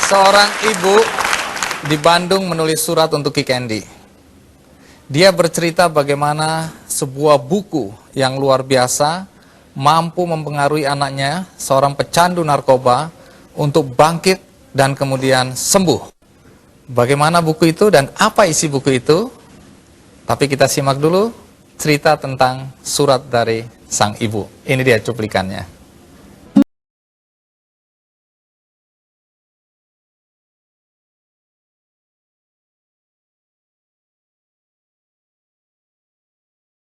Seorang ibu di Bandung menulis surat untuk Ki Candy. Dia bercerita bagaimana sebuah buku yang luar biasa mampu mempengaruhi anaknya, seorang pecandu narkoba, untuk bangkit dan kemudian sembuh. Bagaimana buku itu dan apa isi buku itu? Tapi kita simak dulu cerita tentang surat dari sang ibu. Ini dia cuplikannya.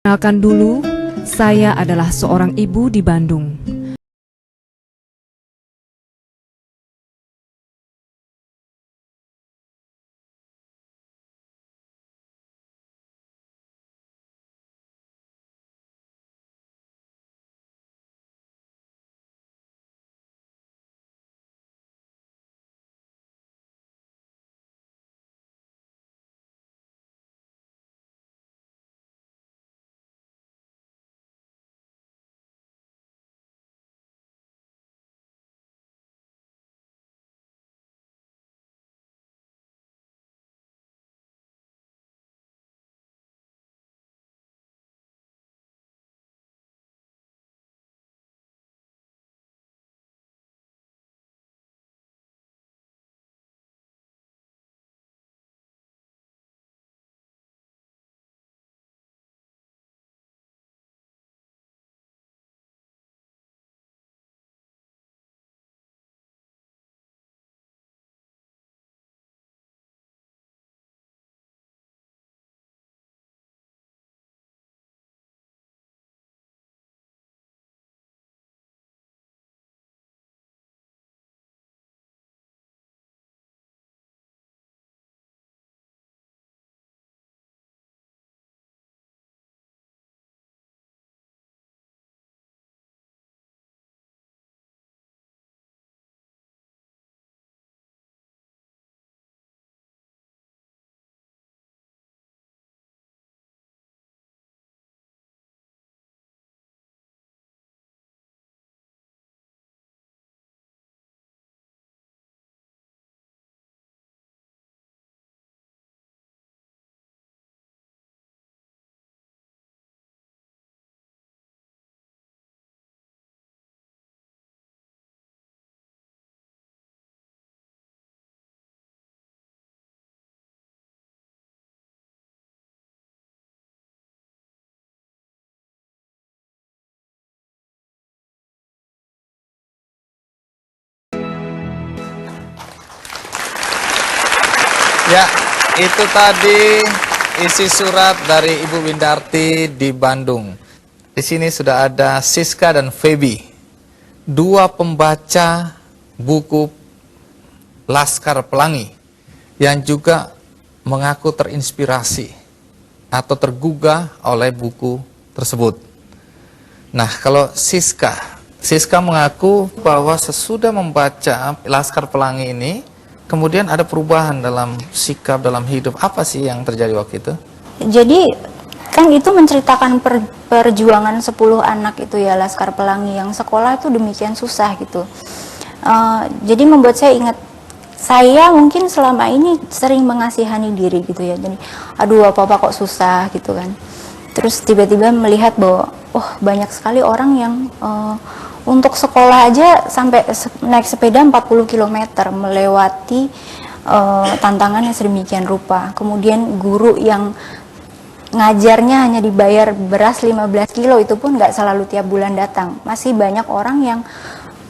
Kenalkan dulu, saya adalah seorang ibu di Bandung. Ya, itu tadi isi surat dari Ibu Windarti di Bandung. Di sini sudah ada Siska dan Feby, dua pembaca buku Laskar Pelangi yang juga mengaku terinspirasi atau tergugah oleh buku tersebut. Nah, kalau Siska mengaku bahwa sesudah membaca Laskar Pelangi ini, kemudian ada perubahan dalam sikap, dalam hidup. Apa sih yang terjadi waktu itu? Jadi kan itu menceritakan perjuangan 10 anak itu ya, Laskar Pelangi, yang sekolah itu demikian susah gitu. Jadi membuat saya ingat, saya mungkin selama ini sering mengasihani diri gitu ya. Jadi aduh apa-apa kok susah gitu kan. Terus tiba-tiba melihat bahwa banyak sekali orang yang untuk sekolah aja sampai naik sepeda 40 km melewati tantangan yang sedemikian rupa. Kemudian guru yang ngajarnya hanya dibayar beras 15 kilo itu pun nggak selalu tiap bulan datang. Masih banyak orang yang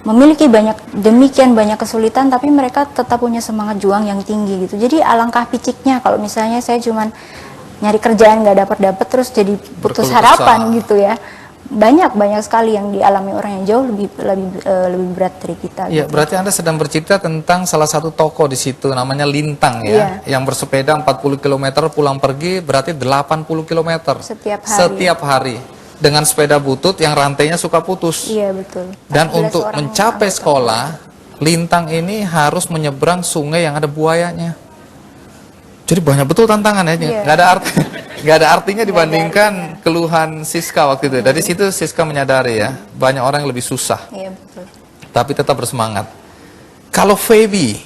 memiliki demikian banyak kesulitan, tapi mereka tetap punya semangat juang yang tinggi gitu. Jadi alangkah piciknya kalau misalnya saya cuman nyari kerjaan nggak dapat terus jadi putus harapan gitu ya. Banyak sekali yang dialami orang yang jauh lebih berat dari kita. Iya, gitu. berarti Anda sedang bercerita tentang salah satu tokoh di situ, namanya Lintang ya, yang bersepeda 40 km pulang pergi, berarti 80 km setiap hari dengan sepeda butut yang rantainya suka putus. Iya, betul. Dan untuk mencapai sekolah, Lintang ini harus menyeberang sungai yang ada buayanya. Jadi banyak betul tantangannya, nggak ada artinya dibandingkan keluhan Siska waktu itu. Dari situ Siska menyadari ya, banyak orang yang lebih susah, Iya, betul. tapi tetap bersemangat. Kalau Feby,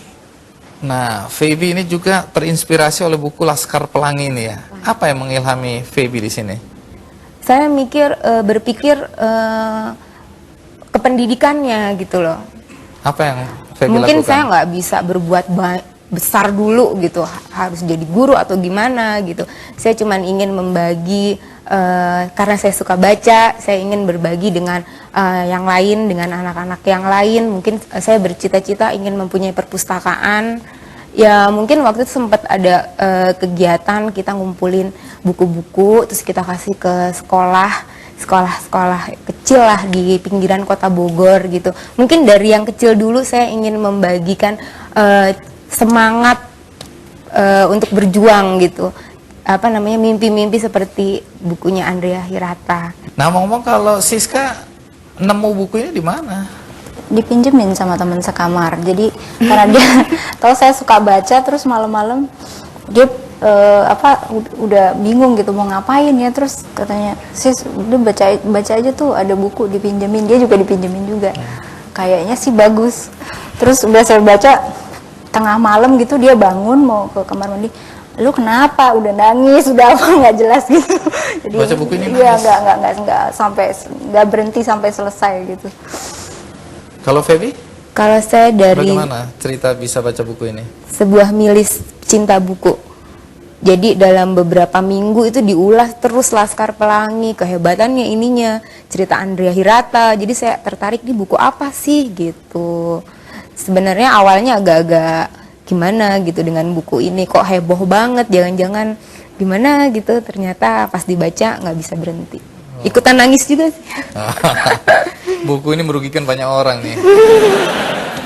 Nah, Feby ini juga terinspirasi oleh buku Laskar Pelangi ini ya. Apa yang mengilhami Feby di sini? Saya berpikir ke pendidikannya gitu loh. Apa yang Feby Mungkin lakukan? saya nggak bisa berbuat besar dulu gitu, harus jadi guru atau gimana gitu. Saya cuma ingin membagi, karena saya suka baca, saya ingin berbagi dengan yang lain, dengan anak-anak yang lain. Mungkin saya bercita-cita ingin mempunyai perpustakaan. Ya mungkin waktu itu sempat ada kegiatan kita ngumpulin buku-buku, terus kita kasih ke sekolah-sekolah kecil lah di pinggiran kota Bogor gitu. Mungkin dari yang kecil dulu saya ingin membagikan semangat untuk berjuang gitu. Apa namanya, mimpi-mimpi seperti bukunya Andrea Hirata. Nah, ngomong kalau Siska nemu buku ini di mana? Dipinjemin sama teman sekamar. Jadi karena dia tahu saya suka baca, terus malam-malam dia udah bingung gitu mau ngapain ya, terus katanya, "Sis, udah baca aja tuh, ada buku," dipinjemin. Dia juga dipinjemin juga. Kayaknya sih bagus. Terus udah saya baca, tengah malam gitu dia bangun mau ke kamar mandi. "Lu kenapa?" Udah nangis, udah apa nggak jelas gitu. Jadi Baca buku ini iya, nangis? nggak berhenti sampai selesai gitu. Kalau Feby? Kalau saya dari Bagaimana cerita bisa baca buku ini? sebuah milis cinta buku. Jadi dalam beberapa minggu itu diulas terus Laskar Pelangi, kehebatannya ininya, cerita Andrea Hirata. Jadi saya tertarik di buku apa sih gitu. Sebenarnya awalnya agak-agak gimana gitu dengan buku ini, kok heboh banget, jangan-jangan gimana gitu. Ternyata pas dibaca nggak bisa berhenti. Ikutan nangis juga sih. Buku ini merugikan banyak orang nih.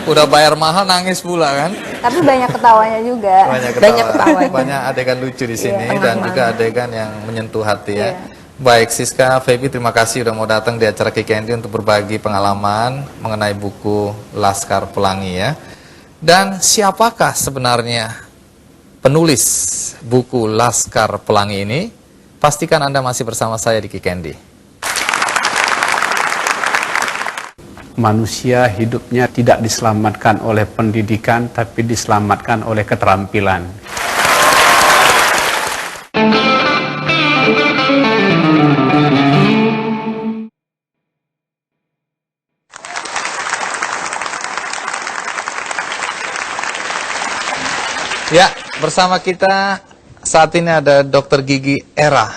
Udah bayar mahal nangis pula kan? Tapi banyak ketawanya juga. Banyak Banyak ketawa. ketawanya. Banyak adegan lucu di sini Iya, dan juga adegan yang menyentuh hati ya. Iya. Baik, Siska, Feby, terima kasih udah mau datang di acara Kikendi untuk berbagi pengalaman mengenai buku Laskar Pelangi ya. Dan siapakah sebenarnya penulis buku Laskar Pelangi ini? Pastikan Anda masih bersama saya di Kikendi. Manusia hidupnya tidak diselamatkan oleh pendidikan, tapi diselamatkan oleh keterampilan. Ya, bersama kita saat ini ada Dr. Gigi Era.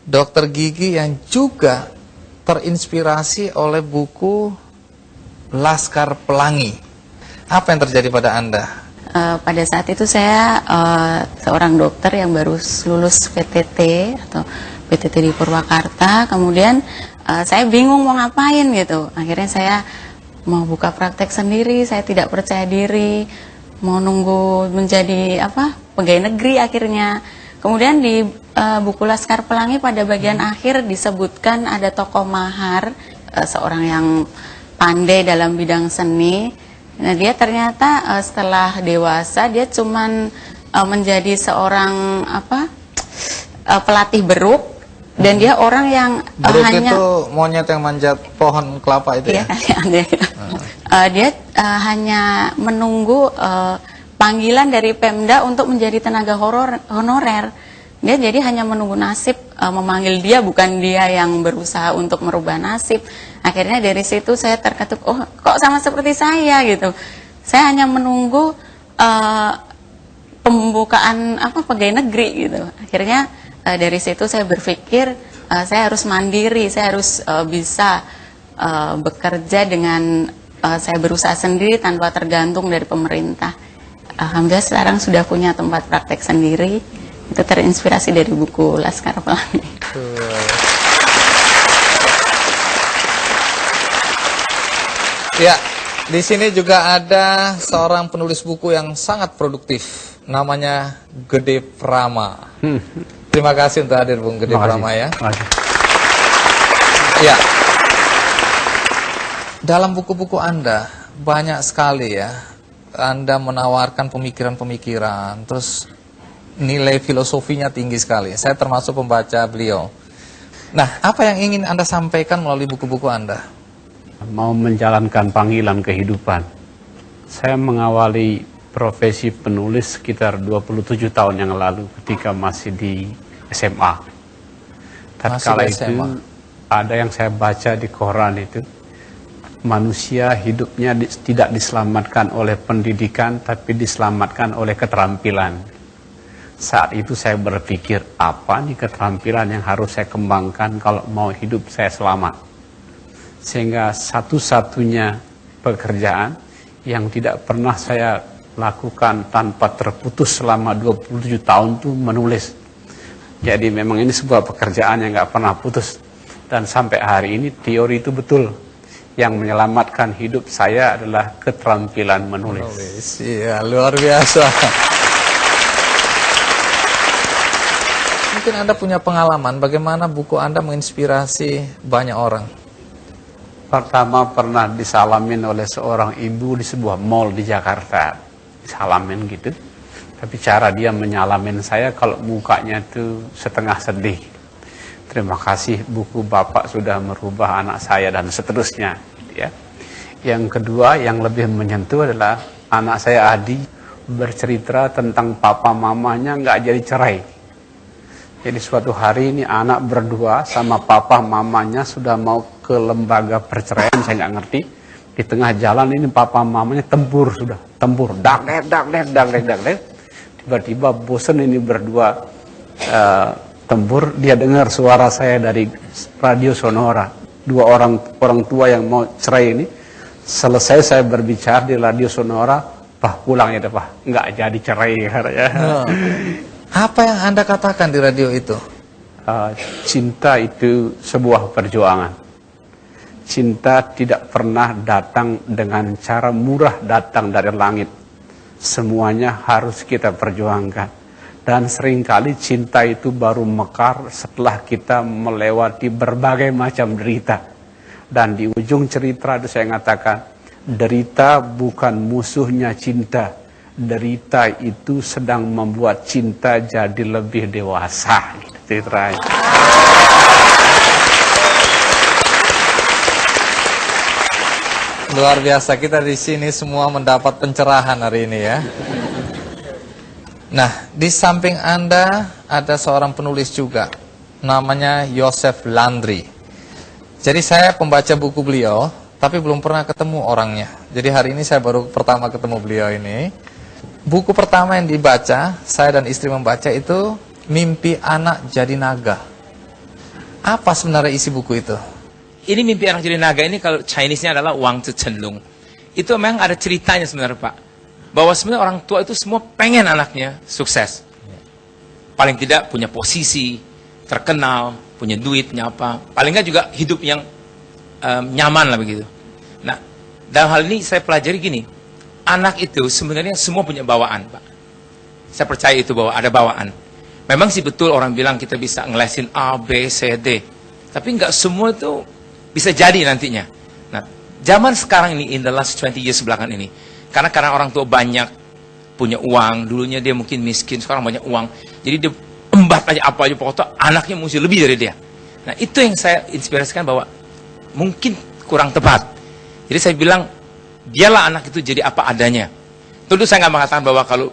Dr. Gigi yang juga terinspirasi oleh buku Laskar Pelangi. Apa yang terjadi pada Anda? Pada saat itu saya seorang dokter yang baru lulus PTT atau PTT di Purwakarta. Kemudian saya bingung mau ngapain gitu. Akhirnya saya mau buka praktek sendiri. Saya tidak percaya diri, mau nunggu menjadi pegawai negeri akhirnya. Kemudian di buku Laskar Pelangi pada bagian akhir disebutkan ada tokoh mahar, seorang yang pandai dalam bidang seni. Nah, dia ternyata setelah dewasa dia cuman menjadi seorang pelatih beruk, dan dia orang yang Beruk hanya itu monyet yang manjat pohon kelapa itu ya? Dia hanya menunggu panggilan dari Pemda untuk menjadi tenaga honorer. Dia jadi hanya menunggu nasib memanggil dia, bukan dia yang berusaha untuk merubah nasib. Akhirnya dari situ saya terketuk, oh kok sama seperti saya gitu. Saya hanya menunggu pembukaan pegawai negeri gitu. Akhirnya dari situ saya berpikir saya harus mandiri, saya harus bisa bekerja dengan saya berusaha sendiri tanpa tergantung dari pemerintah. Alhamdulillah sekarang sudah punya tempat praktek sendiri. Itu terinspirasi dari buku Laskar Pelangi. Ya, di sini juga ada seorang penulis buku yang sangat produktif. Namanya Gede Prama. Terima kasih untuk hadir Bung Gede Prama ya. Ya. Dalam buku-buku Anda banyak sekali ya, Anda menawarkan pemikiran-pemikiran, terus nilai filosofinya tinggi sekali. Saya termasuk pembaca beliau. Nah, apa yang ingin Anda sampaikan melalui buku-buku Anda? Mau menjalankan panggilan kehidupan. Saya mengawali profesi penulis sekitar 27 tahun yang lalu ketika masih di SMA. Tatkala itu SMA. ada yang saya baca di koran itu, manusia hidupnya tidak diselamatkan oleh pendidikan tapi diselamatkan oleh keterampilan. Saat itu saya berpikir, apa nih keterampilan yang harus saya kembangkan kalau mau hidup saya selamat. Sehingga satu-satunya pekerjaan yang tidak pernah saya lakukan tanpa terputus selama 27 tahun itu menulis. Jadi memang ini sebuah pekerjaan yang nggak pernah putus. Dan sampai hari ini teori itu betul. Yang menyelamatkan hidup saya adalah keterampilan menulis. Iya, luar biasa. Mungkin Anda punya pengalaman bagaimana buku Anda menginspirasi banyak orang. Pertama pernah disalamin oleh seorang ibu di sebuah mall di Jakarta. Disalamin gitu. Tapi cara dia menyalamin saya kalau mukanya itu setengah sedih. Terima kasih buku Bapak sudah merubah anak saya dan seterusnya. Ya. Yang kedua yang lebih menyentuh adalah anak saya Adi bercerita tentang papa mamanya nggak jadi cerai. Jadi suatu hari ini anak berdua sama papa mamanya sudah mau ke lembaga perceraian, saya nggak ngerti. Di tengah jalan ini papa mamanya tempur sudah, tempur, dak dek. Tiba-tiba bosan ini berdua tempur, dia dengar suara saya dari radio Sonora. Dua orang tua yang mau cerai ini, selesai saya berbicara di radio Sonora, Pak pulang ya Pak, nggak jadi cerai katanya. Apa yang Anda katakan di radio itu? Cinta itu sebuah perjuangan. Cinta tidak pernah datang dengan cara murah datang dari langit. Semuanya harus kita perjuangkan. Dan seringkali cinta itu baru mekar setelah kita melewati berbagai macam derita. Dan di ujung cerita itu saya mengatakan, derita bukan musuhnya cinta. Derita itu sedang membuat cinta jadi lebih dewasa. Gitu, Luar biasa, kita di sini semua mendapat pencerahan hari ini ya. Nah, di samping Anda ada seorang penulis juga, namanya Joseph Landry. Jadi saya pembaca buku beliau, tapi belum pernah ketemu orangnya. Jadi hari ini saya baru pertama ketemu beliau ini. Buku pertama yang dibaca, saya dan istri membaca itu Mimpi Anak Jadi Naga. Apa sebenarnya isi buku itu? Ini Mimpi Anak Jadi Naga ini kalau Chinese-nya adalah Wang Zi Chenlong. Itu memang ada ceritanya sebenarnya Pak. Bahwa sebenarnya orang tua itu semua pengen anaknya sukses. Paling tidak punya posisi, terkenal, punya duit, punya apa. Paling nggak juga hidup yang nyaman lah begitu. Nah, dalam hal ini saya pelajari gini. Anak itu sebenarnya semua punya bawaan Pak. Saya percaya itu bahwa ada bawaan. Memang sih betul orang bilang kita bisa ngelesin A, B, C, D. Tapi nggak semua itu bisa jadi nantinya. Nah, zaman sekarang ini, in the last 20 years belakangan ini, karena orang tua banyak punya uang, dulunya dia mungkin miskin, sekarang banyak uang, jadi dia embat aja apa aja, pokoknya anaknya mesti lebih dari dia. Nah, itu yang saya inspirasikan bahwa mungkin kurang tepat. Jadi saya bilang, biarlah anak itu jadi apa adanya. Tentu saya nggak mengatakan bahwa kalau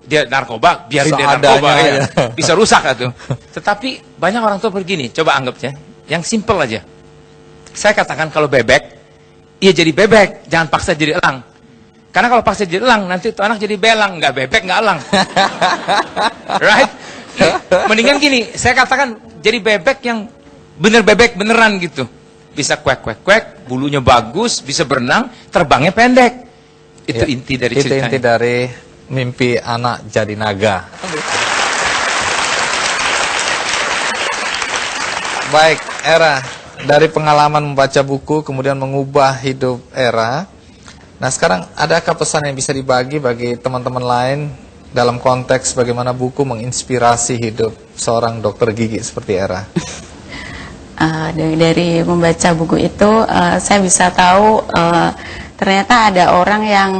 dia narkoba, biarin dia narkoba, ya. Bisa rusak itu. Tetapi banyak orang tua begini, coba anggap ya, yang simple aja. Saya katakan kalau bebek, ia jadi bebek, jangan paksa jadi elang. Karena kalau paksa jadi elang, nanti itu anak jadi belang, nggak bebek, nggak elang. Right? Mendingan gini, saya katakan jadi bebek yang bener bebek beneran gitu. Bisa kuek, bulunya bagus, bisa berenang, terbangnya pendek. Itu Ya, inti dari itu ceritanya. inti dari Mimpi Anak Jadi Naga. Baik, Era, dari pengalaman membaca buku kemudian mengubah hidup Era. Nah, sekarang adakah pesan yang bisa dibagi bagi teman-teman lain dalam konteks bagaimana buku menginspirasi hidup seorang dokter gigi seperti Era? Dari membaca buku itu saya bisa tahu ternyata ada orang yang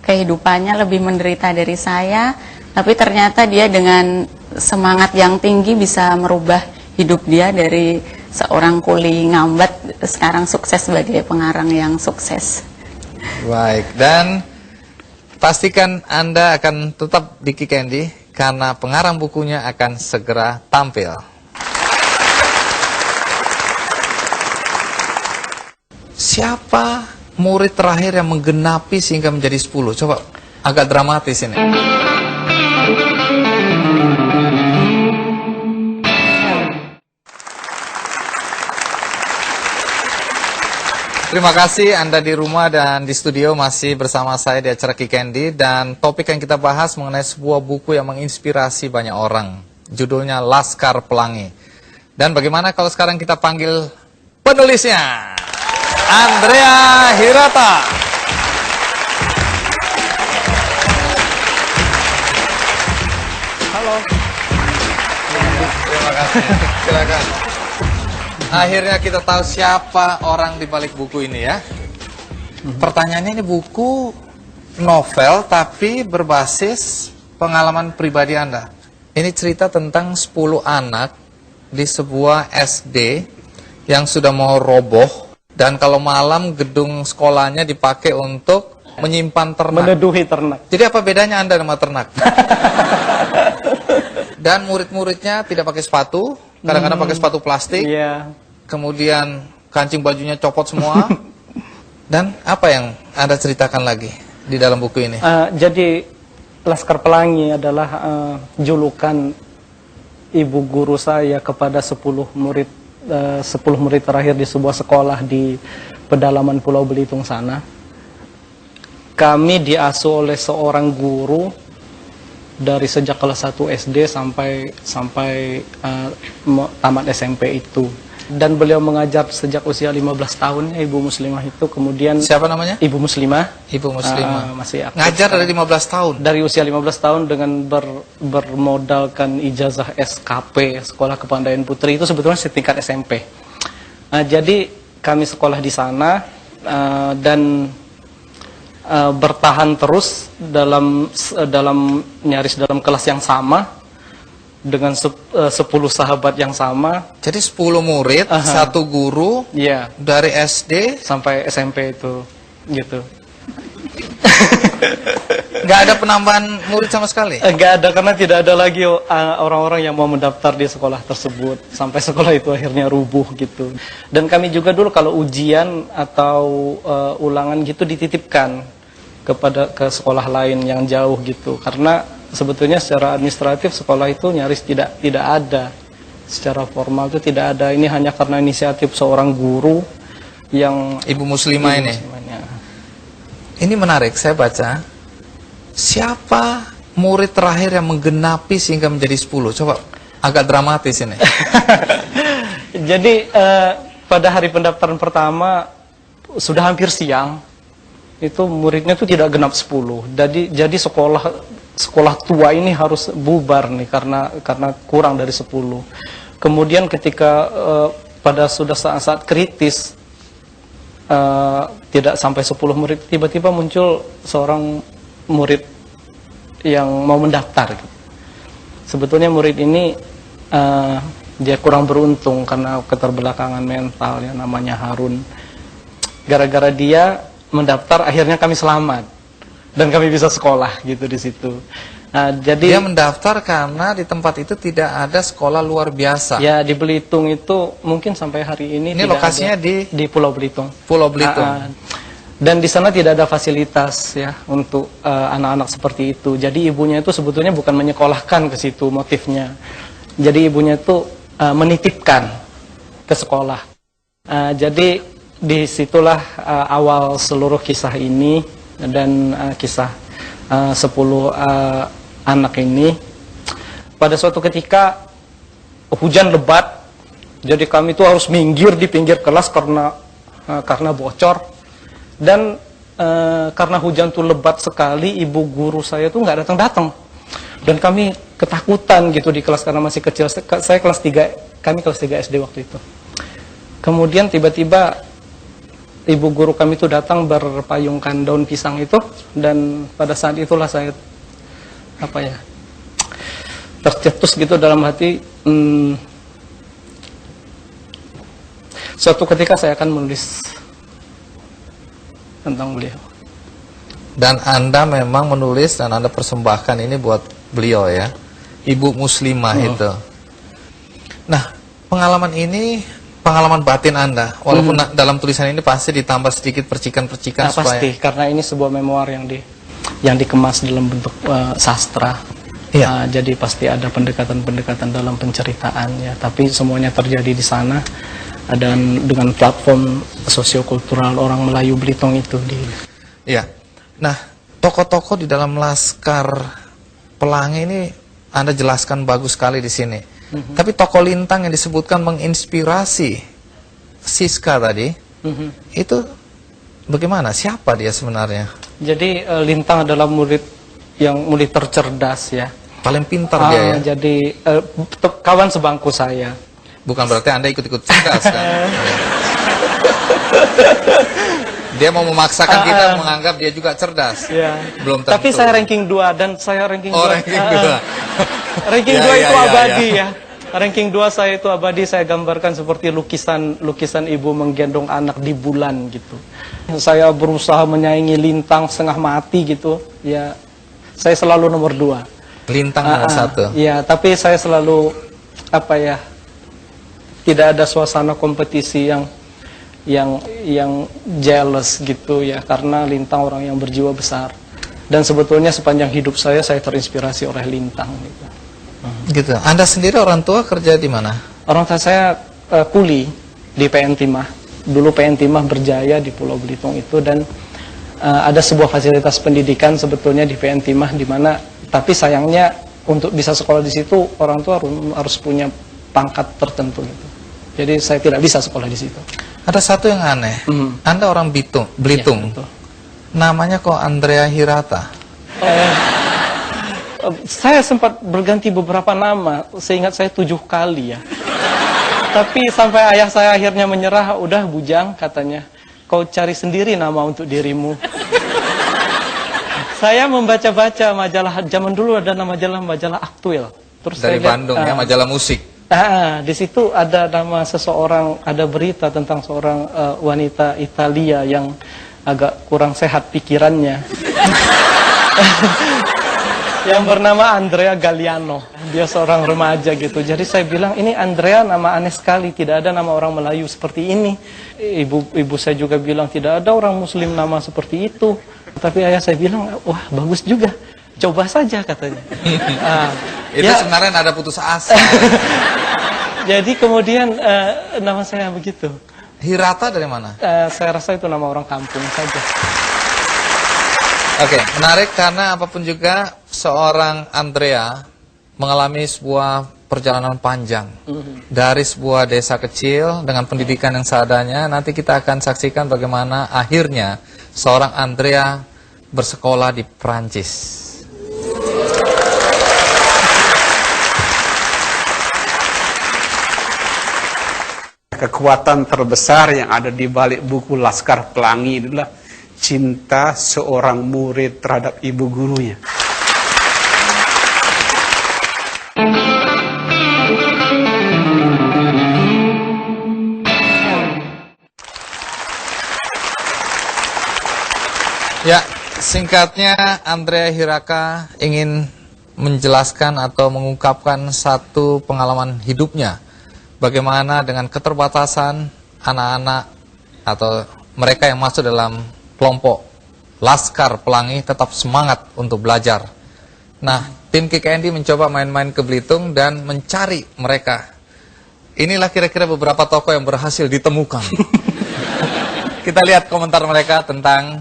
kehidupannya lebih menderita dari saya, tapi ternyata dia dengan semangat yang tinggi bisa merubah hidup dia dari seorang kuli ngambat sekarang sukses sebagai pengarang yang sukses. Baik, dan Pastikan Anda akan tetap di Ki Candy karena pengarang bukunya akan segera tampil. Siapa murid terakhir yang menggenapi sehingga menjadi 10? Coba, agak dramatis ini. Terima kasih Anda di rumah dan di studio masih bersama saya di acara Ki Candy. Dan topik yang kita bahas mengenai sebuah buku yang menginspirasi banyak orang. Judulnya Laskar Pelangi. Dan bagaimana kalau sekarang kita panggil penulisnya, Andrea Hirata. Halo. Terima kasih. Silakan. Akhirnya kita tahu siapa orang di balik buku ini ya. Pertanyaannya, ini buku novel tapi berbasis pengalaman pribadi Anda. Ini cerita tentang 10 anak di sebuah SD yang sudah mau roboh. Dan kalau malam gedung sekolahnya dipakai untuk menyimpan ternak. Meneduhi ternak. Jadi apa bedanya Anda sama ternak? Dan murid-muridnya tidak pakai sepatu. Kadang-kadang pakai sepatu plastik. Iya. Kemudian kancing bajunya copot semua. Dan apa yang Anda ceritakan lagi di dalam buku ini? Jadi Laskar Pelangi adalah julukan ibu guru saya kepada 10 murid terakhir di sebuah sekolah di pedalaman Pulau Belitung sana. Kami diasuh oleh seorang guru dari sejak kelas 1 SD sampai tamat SMP itu. Dan beliau mengajar sejak usia 15 tahun, Ibu Muslimah itu. Kemudian Siapa namanya? Ibu Muslimah. Ibu Muslimah. Masih aktif. Ngajar dari 15 tahun. Dari usia 15 tahun dengan bermodalkan ijazah SKP, Sekolah Kepandaian Putri, itu sebetulnya setingkat SMP. Jadi kami sekolah di sana dan bertahan terus nyaris dalam kelas yang sama dengan 10 sahabat yang sama. Jadi 10 murid, satu guru, Iya, dari SD sampai SMP itu gitu. nggak ada penambahan murid sama sekali. Enggak ada, karena tidak ada lagi orang-orang yang mau mendaftar di sekolah tersebut. Sampai sekolah itu akhirnya rubuh gitu. Dan kami juga dulu kalau ujian atau ulangan gitu dititipkan ke sekolah lain yang jauh gitu. Karena sebetulnya secara administratif sekolah itu nyaris tidak ada. Secara formal itu tidak ada. Ini hanya karena inisiatif seorang guru yang Ibu Muslimah ini. Ini menarik, saya baca. Siapa murid terakhir yang menggenapi sehingga menjadi 10? Coba, agak dramatis ini. Jadi pada hari pendaftaran pertama sudah hampir siang. Itu muridnya itu tidak genap 10. Jadi sekolah tua ini harus bubar nih karena kurang dari 10. Kemudian ketika pada sudah saat-saat kritis, tidak sampai 10 murid, tiba-tiba muncul seorang murid yang mau mendaftar. Sebetulnya murid ini dia kurang beruntung karena keterbelakangan mental, ya, namanya Harun. Gara-gara dia mendaftar, akhirnya kami selamat dan kami bisa sekolah gitu di situ. Nah, jadi dia mendaftar karena di tempat itu tidak ada sekolah luar biasa. Ya, di Belitung itu mungkin sampai hari ini Ini tidak lokasinya ada. di Pulau Belitung. Pulau Belitung. Dan di sana tidak ada fasilitas ya untuk anak-anak seperti itu. Jadi ibunya itu sebetulnya bukan menyekolahkan ke situ motifnya. Jadi ibunya itu menitipkan ke sekolah. Jadi disitulah awal seluruh kisah ini dan kisah 10 anak ini. Pada suatu ketika hujan lebat, jadi kami itu harus minggir di pinggir kelas karena bocor. Dan karena hujan itu lebat sekali, ibu guru saya itu nggak datang-datang. Dan kami ketakutan gitu di kelas karena masih kecil. Saya kelas 3, kami kelas 3 SD waktu itu. Kemudian tiba-tiba ibu guru kami itu datang berpayungkan daun pisang itu, dan pada saat itulah saya tercetus gitu dalam hati, suatu ketika saya akan menulis tentang beliau. Dan Anda memang menulis dan Anda persembahkan ini buat beliau ya, Ibu Muslimah itu. Nah, pengalaman ini pengalaman batin Anda, walaupun dalam tulisan ini pasti ditambah sedikit percikan-percikan supaya... Pasti, karena ini sebuah memoir yang dikemas dalam bentuk sastra. Iya. Jadi pasti ada pendekatan-pendekatan dalam penceritaan ya, tapi semuanya terjadi di sana dan dengan platform sosiokultural orang Melayu Belitung itu Iya. Nah, tokoh-tokoh di dalam Laskar Pelangi ini Anda jelaskan bagus sekali di sini. Tapi tokoh Lintang yang disebutkan menginspirasi Siska tadi, itu bagaimana? Siapa dia sebenarnya? Jadi Lintang adalah murid tercerdas ya. Paling pintar dia ya? Jadi kawan sebangku saya. Bukan berarti Anda ikut-ikut cerdas kan? Dia mau memaksakan kita menganggap dia juga cerdas. Ya. Belum tentu. Tapi saya ranking 2 dan saya ranking 2. Oh, ranking 2. Ranking 2 itu abadi ya. Ranking 2 saya itu abadi, saya gambarkan seperti lukisan ibu menggendong anak di bulan gitu. Saya berusaha menyaingi Lintang setengah mati gitu. Ya, saya selalu nomor 2. Lintang nomor 1. Ya, tapi saya selalu tidak ada suasana kompetisi yang jealous gitu ya, karena Lintang orang yang berjiwa besar dan sebetulnya sepanjang hidup saya terinspirasi oleh Lintang gitu. Gitu. Anda sendiri orang tua kerja di mana? Orang tua saya kuli di PN Timah. Dulu PN Timah berjaya di Pulau Belitung itu, dan ada sebuah fasilitas pendidikan sebetulnya di PN Timah di mana, tapi sayangnya untuk bisa sekolah di situ orang tua harus punya pangkat tertentu gitu. Jadi saya tidak bisa sekolah di situ. Ada satu yang aneh. Anda orang Belitung. Ya, namanya kok Andrea Hirata? Saya sempat berganti beberapa nama, seingat saya 7 kali ya. Tapi sampai ayah saya akhirnya menyerah, udah bujang katanya, kau cari sendiri nama untuk dirimu. Saya membaca-baca majalah, zaman dulu ada majalah Aktuel. Terus dari saya Bandung ya, majalah musik. Di situ ada nama seseorang, ada berita tentang seorang wanita Italia yang agak kurang sehat pikirannya. Yang bernama Andrea Galliano. Dia seorang remaja gitu. Jadi saya bilang, ini Andrea nama aneh sekali, tidak ada nama orang Melayu seperti ini. Ibu saya juga bilang tidak ada orang Muslim nama seperti itu. Tapi ayah saya bilang, wah bagus juga, coba saja katanya. Itu ya, sebenarnya ada putus asa. Jadi kemudian nama saya begitu. Hirata dari mana? Saya rasa itu nama orang kampung saja. Oke, menarik karena apapun juga seorang Andrea mengalami sebuah perjalanan panjang dari sebuah desa kecil dengan pendidikan yang seadanya. Nanti kita akan saksikan bagaimana akhirnya seorang Andrea bersekolah di Prancis. Kekuatan terbesar yang ada di balik buku Laskar Pelangi adalah cinta seorang murid terhadap ibu gurunya. Ya, singkatnya Andrea Hirata ingin menjelaskan atau mengungkapkan satu pengalaman hidupnya. Bagaimana dengan keterbatasan anak-anak atau mereka yang masuk dalam kelompok Laskar Pelangi tetap semangat untuk belajar. Nah, tim KKND mencoba main-main ke Belitung dan mencari mereka. Inilah kira-kira beberapa tokoh yang berhasil ditemukan. Kita lihat komentar mereka tentang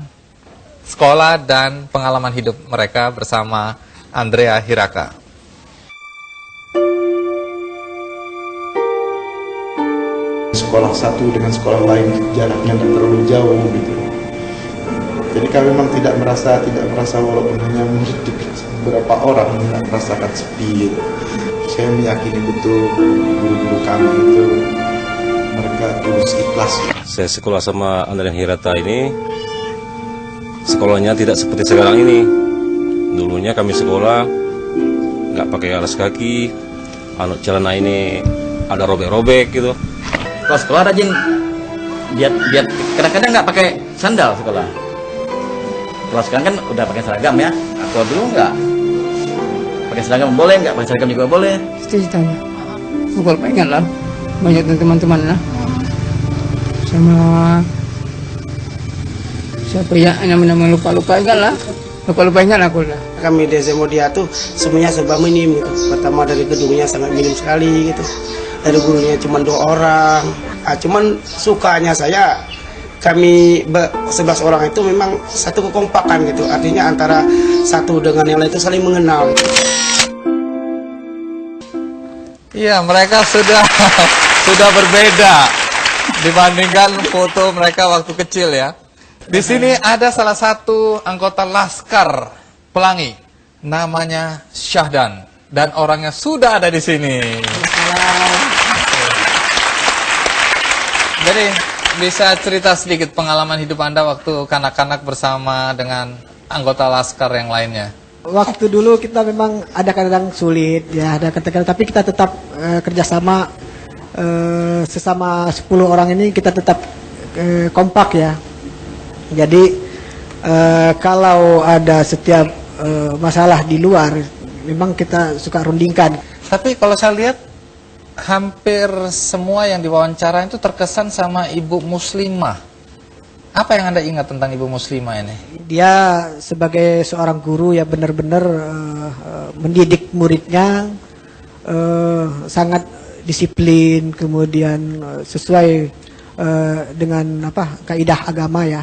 sekolah dan pengalaman hidup mereka bersama Andrea Hirata. Sekolah satu dengan sekolah lain jaraknya tidak terlalu jauh gitu. Jadi kami memang tidak merasa walaupun hanya murid beberapa orang tidak merasakan sepi gitu. Saya meyakini betul guru-guru kami itu mereka tulus ikhlas. Saya sekolah sama Andrea Hirata ini, sekolahnya tidak seperti sekarang ini. Dulunya kami sekolah nggak pakai alas kaki, celana ini ada robek-robek gitu. Kalau sekolah rajin, biar kadang-kadang nggak pakai sandal sekolah. Kalau sekarang kan udah pakai seragam ya. Kalau dulu nggak. Pakai seragam boleh, nggak pakai seragam juga boleh. Cita-citanya. Kalau pengen lah. Banyak teman-teman lah. Sama siapa ya namanya lupa-lupa enggak lah. Lupa-lupa ingat aku lah. Kami di Zemodia tuh semuanya serba minim gitu. Pertama dari gedungnya sangat minim sekali gitu. Dari gurunya cuma 2 orang. Cuman sukanya saya kami 11 orang itu memang satu kekompakan gitu. Artinya antara satu dengan yang lain itu saling mengenal. Iya, mereka sudah berbeda dibandingkan foto mereka waktu kecil ya. Di sini ada salah satu anggota Laskar Pelangi, namanya Syahdan, dan orangnya sudah ada di sini. Jadi bisa cerita sedikit pengalaman hidup Anda waktu kanak-kanak bersama dengan anggota Laskar yang lainnya. Waktu dulu kita memang ada kadang sulit ya, ada kadang, tapi kita tetap kerjasama sesama 10 orang ini kita tetap kompak ya. Jadi kalau ada setiap masalah di luar, memang kita suka rundingkan. Tapi kalau saya lihat hampir semua yang diwawancara itu terkesan sama ibu muslimah. Apa yang Anda ingat tentang ibu muslimah ini? Dia sebagai seorang guru ya benar-benar mendidik muridnya, sangat disiplin, kemudian sesuai dengan kaidah agama ya.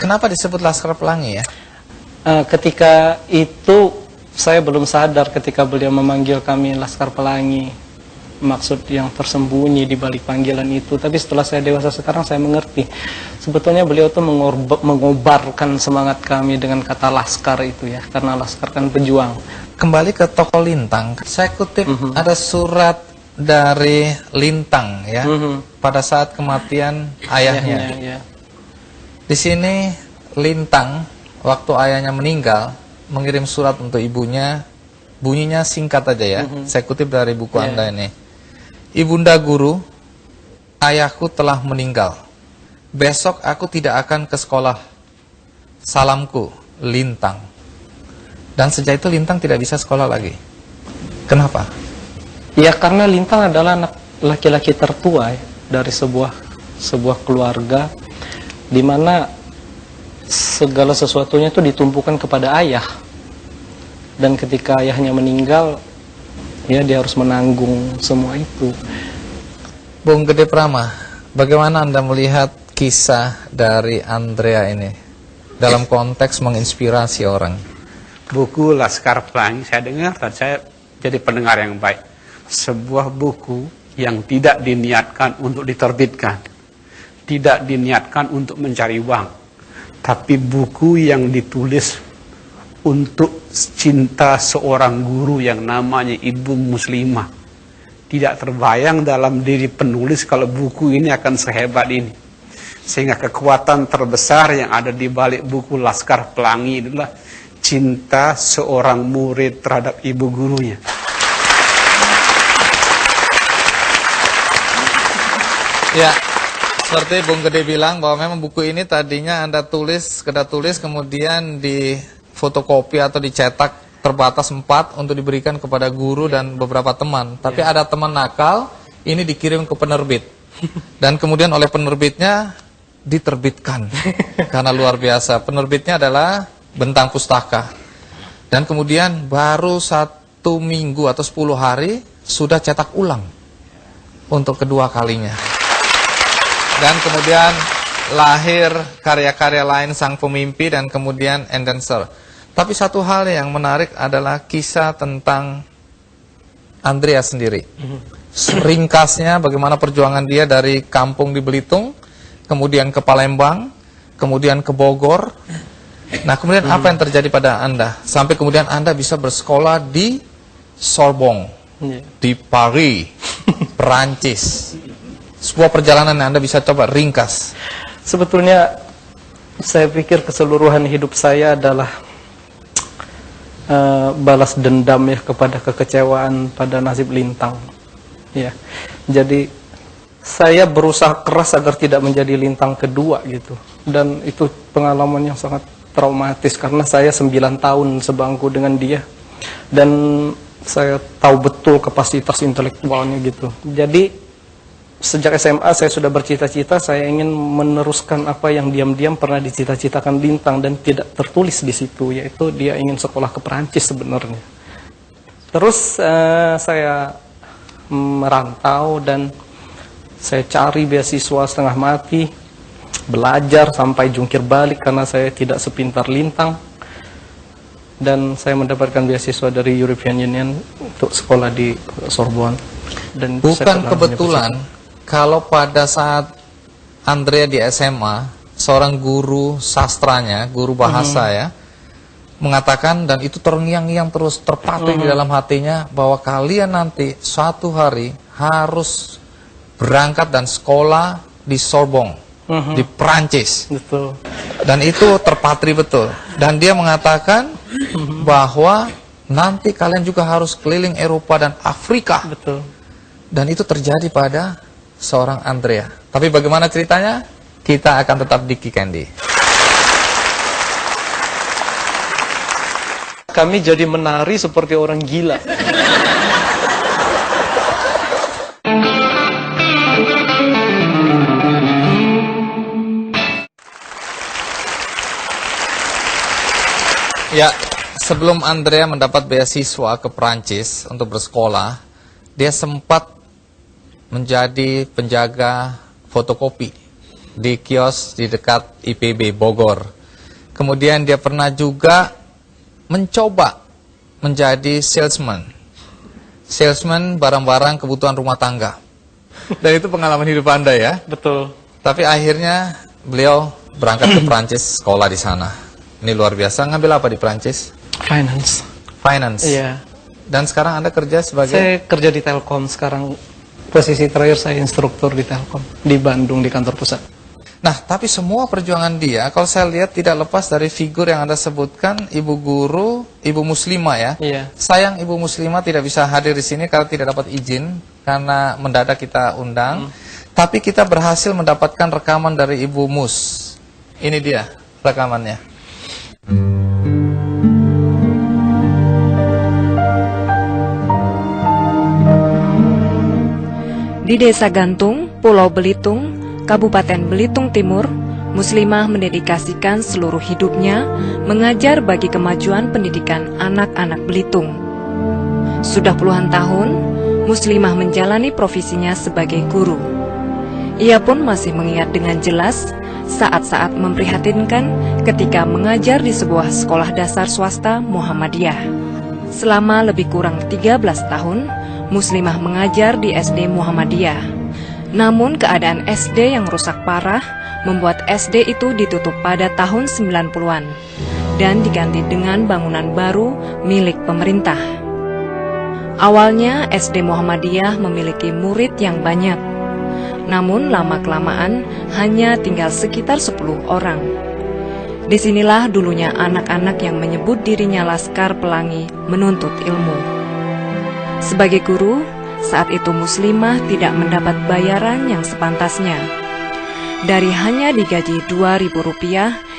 Kenapa disebut Laskar Pelangi ya? Ketika itu saya belum sadar ketika beliau memanggil kami Laskar Pelangi, maksud yang tersembunyi di balik panggilan itu. Tapi setelah saya dewasa sekarang saya mengerti. Sebetulnya beliau tuh mengobarkan semangat kami dengan kata Laskar itu ya, karena Laskar kan pejuang. Kembali ke tokoh Lintang, saya kutip ada surat dari Lintang ya, pada saat kematian ayahnya. Ya. Di sini Lintang waktu ayahnya meninggal mengirim surat untuk ibunya, bunyinya singkat aja ya. Saya kutip dari buku Anda ini. Ibunda guru, ayahku telah meninggal. Besok aku tidak akan ke sekolah. Salamku, Lintang. Dan sejak itu Lintang tidak bisa sekolah lagi. Kenapa? Ya karena Lintang adalah anak laki-laki tertua ya, dari sebuah keluarga, di mana segala sesuatunya itu ditumpukan kepada ayah. Dan ketika ayahnya meninggal, ya dia harus menanggung semua itu. Bung Gede Prama, bagaimana Anda melihat kisah dari Andrea ini dalam konteks menginspirasi orang? Buku Laskar Pelangi saya dengar dan saya jadi pendengar yang baik. Sebuah buku yang tidak diniatkan untuk diterbitkan, tidak diniatkan untuk mencari uang, tapi buku yang ditulis untuk cinta seorang guru yang namanya Ibu Muslimah. Tidak terbayang dalam diri penulis kalau buku ini akan sehebat ini. Sehingga kekuatan terbesar yang ada di balik buku Laskar Pelangi adalah cinta seorang murid terhadap ibu gurunya. Ya, seperti Bung Gede bilang bahwa memang buku ini tadinya Anda tulis, sekedar tulis, kemudian di fotokopi atau dicetak terbatas 4 untuk diberikan kepada guru dan beberapa teman. Tapi ada teman nakal, ini dikirim ke penerbit. Dan kemudian oleh penerbitnya diterbitkan. Karena luar biasa. Penerbitnya adalah Bentang Pustaka. Dan kemudian baru 1 minggu atau 10 hari sudah cetak ulang untuk kedua kalinya. Dan kemudian lahir karya-karya lain Sang Pemimpi dan kemudian Endancer. Tapi satu hal yang menarik adalah kisah tentang Andrea sendiri. Ringkasnya bagaimana perjuangan dia dari kampung di Belitung, kemudian ke Palembang, kemudian ke Bogor. Nah, kemudian apa yang terjadi pada Anda? Sampai kemudian Anda bisa bersekolah di Sorbonne, di Paris, Perancis. Sebuah perjalanan yang Anda bisa coba ringkas. Sebetulnya saya pikir keseluruhan hidup saya adalah balas dendam ya kepada kekecewaan pada nasib Lintang. Ya. Jadi saya berusaha keras agar tidak menjadi lintang kedua gitu. Dan itu pengalaman yang sangat traumatis karena saya 9 tahun sebangku dengan dia. Dan saya tahu betul kapasitas intelektualnya gitu. Jadi sejak SMA saya sudah bercita-cita saya ingin meneruskan apa yang diam-diam pernah dicita-citakan Lintang dan tidak tertulis di situ, yaitu dia ingin sekolah ke Perancis sebenarnya. Terus saya merantau dan saya cari beasiswa setengah mati, belajar sampai jungkir balik karena saya tidak sepintar Lintang. Dan saya mendapatkan beasiswa dari European Union untuk sekolah di Sorbonne. Dan bukan kebetulan kalau pada saat Andrea di SMA, seorang guru sastranya, guru bahasa ya, mengatakan, dan itu terngiang-ngiang terus terpatri di dalam hatinya, bahwa kalian nanti suatu hari harus berangkat dan sekolah di Sorbonne, di Prancis. Betul. Dan itu terpatri betul. Dan dia mengatakan bahwa nanti kalian juga harus keliling Eropa dan Afrika. Betul. Dan itu terjadi pada seorang Andrea. Tapi bagaimana ceritanya? Kita akan tetap di Ki Candy. Kami jadi menari seperti orang gila. Ya, sebelum Andrea mendapat beasiswa ke Prancis untuk bersekolah, dia sempat menjadi penjaga fotokopi di kios di dekat IPB Bogor. Kemudian dia pernah juga mencoba menjadi salesman barang-barang kebutuhan rumah tangga. Dan itu pengalaman hidup Anda ya? Betul. Tapi akhirnya beliau berangkat ke Prancis, sekolah di sana. Ini luar biasa. Ngambil apa di Prancis? Finance. Finance? Iya. Dan sekarang Anda kerja sebagai? Saya kerja di Telkom sekarang. Posisi terakhir saya instruktur di Telkom di Bandung di kantor pusat. Nah, tapi semua perjuangan dia, kalau saya lihat tidak lepas dari figur yang Anda sebutkan, ibu guru, ibu muslimah ya. Iya. Sayang ibu muslimah tidak bisa hadir di sini karena tidak dapat izin, karena mendadak kita undang. Tapi kita berhasil mendapatkan rekaman dari Ibu Mus. Ini dia rekamannya. Di Desa Gantung, Pulau Belitung, Kabupaten Belitung Timur, Muslimah mendedikasikan seluruh hidupnya mengajar bagi kemajuan pendidikan anak-anak Belitung. Sudah puluhan tahun, Muslimah menjalani profesinya sebagai guru. Ia pun masih mengingat dengan jelas saat-saat memprihatinkan ketika mengajar di sebuah sekolah dasar swasta Muhammadiyah. Selama lebih kurang 13 tahun, Muslimah mengajar di SD Muhammadiyah. Namun keadaan SD yang rusak parah membuat SD itu ditutup pada tahun 90-an dan diganti dengan bangunan baru milik pemerintah. Awalnya SD Muhammadiyah memiliki murid yang banyak. Namun lama-kelamaan hanya tinggal sekitar 10 orang. Disinilah dulunya anak-anak yang menyebut dirinya Laskar Pelangi menuntut ilmu. Sebagai guru, saat itu Muslimah tidak mendapat bayaran yang sepantasnya. Dari hanya digaji Rp2.000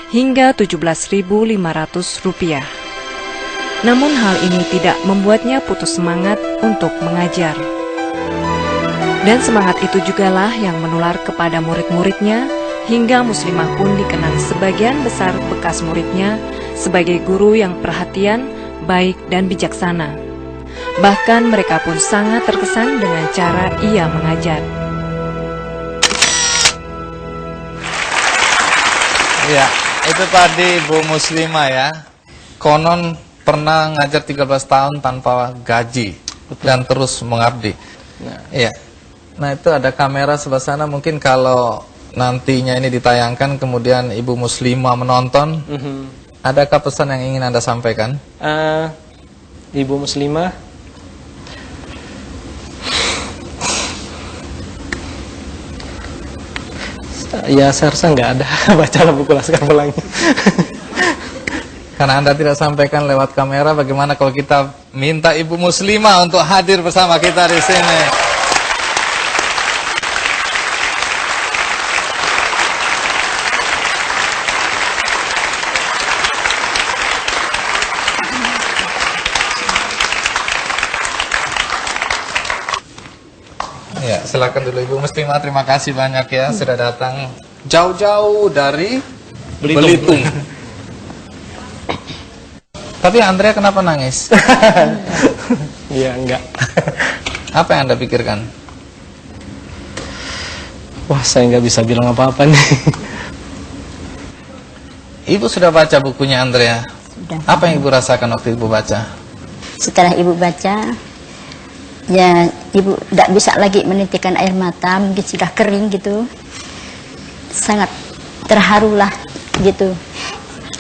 hingga Rp17.500. Namun hal ini tidak membuatnya putus semangat untuk mengajar. Dan semangat itu jugalah yang menular kepada murid-muridnya, hingga Muslimah pun dikenang sebagian besar bekas muridnya sebagai guru yang perhatian, baik dan bijaksana. Bahkan mereka pun sangat terkesan dengan cara ia mengajar. Ya, itu tadi Bu Muslimah ya. Konon pernah ngajar 13 tahun tanpa gaji. Betul. Dan terus mengabdi. Iya. Nah, itu ada kamera sebelah sana. Mungkin kalau nantinya ini ditayangkan kemudian Ibu Muslimah menonton, adakah pesan yang ingin Anda sampaikan? Ibu Muslimah, ya saya rasa nggak ada. Bacalah buku Laskar Pelangi. Karena Anda tidak sampaikan lewat kamera, bagaimana kalau kita minta Ibu Muslimah untuk hadir bersama kita di sini? Ya, silakan dulu Ibu Muslimah. Terima kasih banyak ya sudah datang jauh-jauh dari Belitung. Tapi Andrea kenapa nangis? Iya, enggak. Apa yang Anda pikirkan? Wah, saya nggak bisa bilang apa-apa nih. Ibu sudah baca bukunya Andrea? Sudah. Apa yang Ibu rasakan waktu Ibu baca? Setelah Ibu baca, ya Ibu tidak bisa lagi menitikkan air mata, mungkin sudah kering gitu. Sangat terharulah gitu.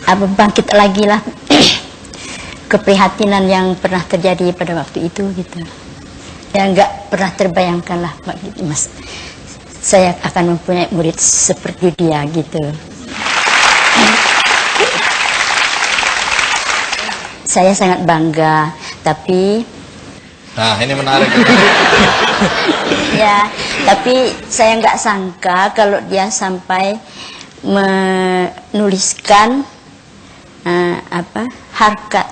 Apa bangkit lagi lah keprihatinan yang pernah terjadi pada waktu itu gitu. Yang nggak pernah terbayangkan lah gitu, Mas. Saya akan mempunyai murid seperti dia gitu. Saya sangat bangga, tapi nah ini menarik. ya, tapi saya nggak sangka kalau dia sampai menuliskan harkat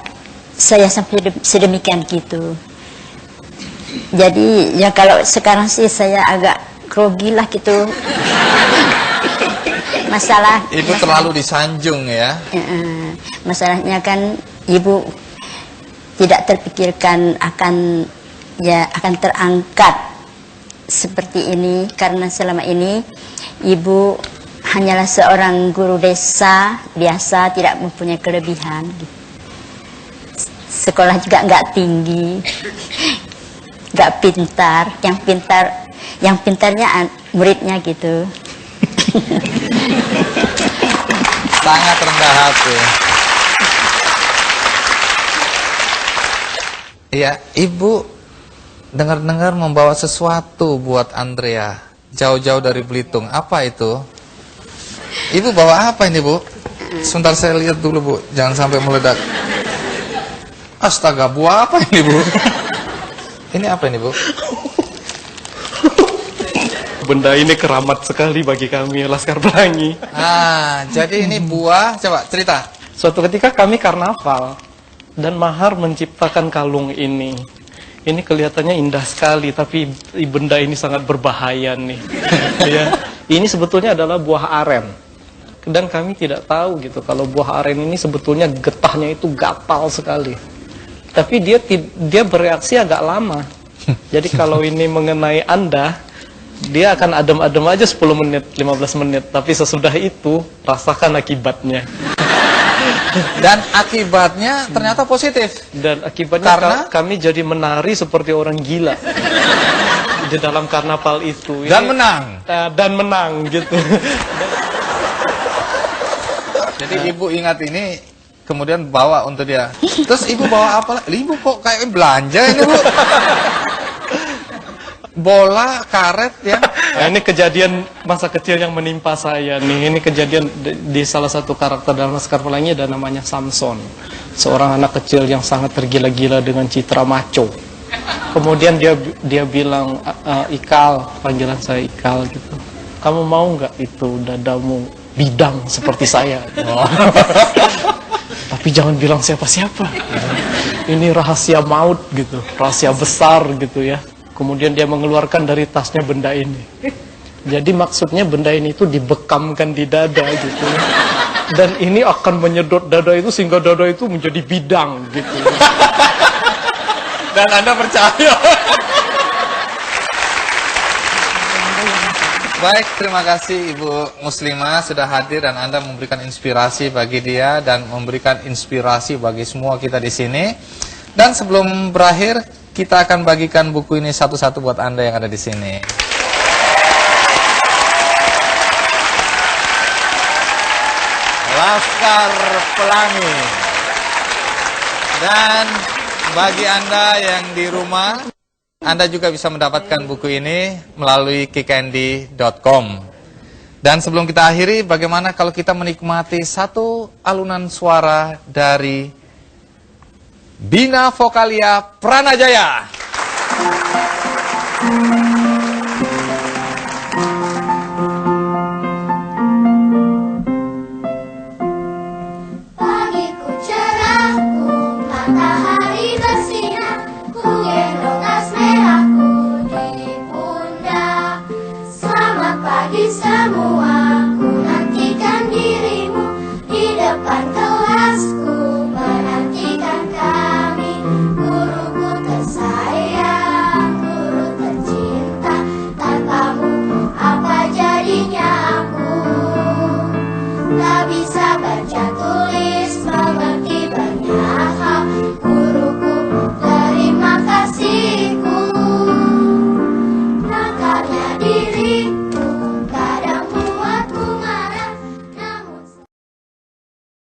saya sampai sedemikian gitu. Jadi ya kalau sekarang sih saya agak grogi lah gitu. Ibu terlalu disanjung ya. Masalahnya kan Ibu tidak terpikirkan akan terangkat seperti ini karena selama ini Ibu hanyalah seorang guru desa biasa, tidak mempunyai kelebihan. Sekolah juga nggak tinggi, nggak pintar. Yang pintarnya muridnya gitu. Sangat rendah hati. Iya, Ibu dengar-dengar membawa sesuatu buat Andrea jauh-jauh dari Belitung. Apa itu? Ibu bawa apa ini, Bu? Sebentar saya lihat dulu, Bu. Jangan sampai meledak. Astaga, buah apa ini, Bu? Ini apa ini, Bu? Benda ini keramat sekali bagi kami Laskar Pelangi. Jadi ini buah, coba cerita. Suatu ketika kami karnaval dan Mahar menciptakan kalung ini. Ini kelihatannya indah sekali, tapi benda ini sangat berbahaya nih. Ya, ini sebetulnya adalah buah aren. Dan kami tidak tahu gitu kalau buah aren ini sebetulnya getahnya itu gatal sekali. Tapi dia bereaksi agak lama. Jadi kalau ini mengenai Anda, dia akan adem-adem aja 10 menit, 15 menit. Tapi sesudah itu, rasakan akibatnya. Dan akibatnya ternyata positif. Dan akibatnya karena kami jadi menari seperti orang gila di dalam karnaval itu. Dan menang. Dan menang gitu. Jadi Ibu ingat ini, kemudian bawa untuk dia. Terus Ibu bawa apa? Ibu kok kayak belanja ini, Bu? Bola, karet ya. Nah, ini kejadian masa kecil yang menimpa saya nih. Ini kejadian di salah satu karakter dalam Laskar Pelangi, ada namanya Samson. Seorang anak kecil yang sangat tergila-gila dengan citra maco. Kemudian dia bilang, Ikal, panggilan saya Ikal gitu. Kamu mau nggak itu dadamu bidang seperti saya? Tapi jangan bilang siapa-siapa. Ini rahasia maut gitu, rahasia besar gitu ya. Kemudian dia mengeluarkan dari tasnya benda ini. Jadi maksudnya benda ini itu dibekamkan di dada gitu. Dan ini akan menyedot dada itu sehingga dada itu menjadi bidang gitu. Dan Anda percaya? Baik, terima kasih Ibu Muslimah sudah hadir dan Anda memberikan inspirasi bagi dia dan memberikan inspirasi bagi semua kita di sini. Dan sebelum berakhir, kita akan bagikan buku ini satu-satu buat Anda yang ada di sini. Laskar Pelangi. Dan bagi Anda yang di rumah, Anda juga bisa mendapatkan buku ini melalui kikandi.com. Dan sebelum kita akhiri, bagaimana kalau kita menikmati satu alunan suara dari Bina Vokalia Pranajaya. Pagiku cerahku, matahari bersinar, ku gendong tas merahku di pundak. bagi semua.